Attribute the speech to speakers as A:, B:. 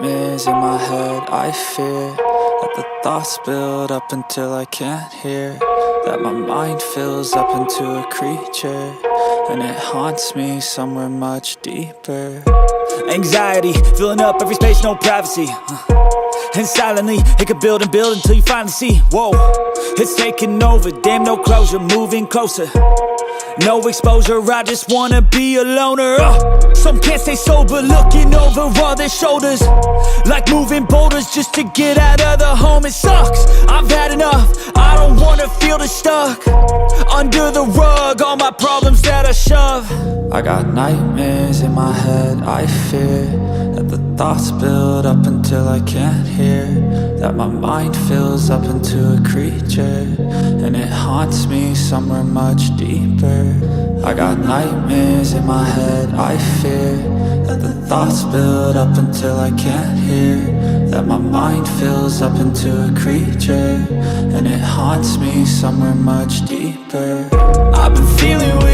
A: nightmares in my head, I fear that the thoughts build up until I can't hear, that my mind fills up into a creature, and it haunts me somewhere much deeper. Anxiety, filling up every space, no privacy. And silently, it could build and build until you finally see, whoa, it's taking over, damn, no closure, moving closer. No exposure, I just wanna be a loner. Some can't stay sober, looking over all their shoulders, like moving boulders just to get out of the home. It sucks, I've had enough, I don't wanna feel the stuck under the rug, all my problems that I shove. I got nightmares in my head, I fear that the thoughts build up until I can't hear, that my mind fills up into a creature, and it haunts me somewhere much deeper. I got nightmares in my head, I fear that the thoughts build up until I can't hear, that my mind fills up into a creature, and it haunts me somewhere much deeper. I've been feeling weird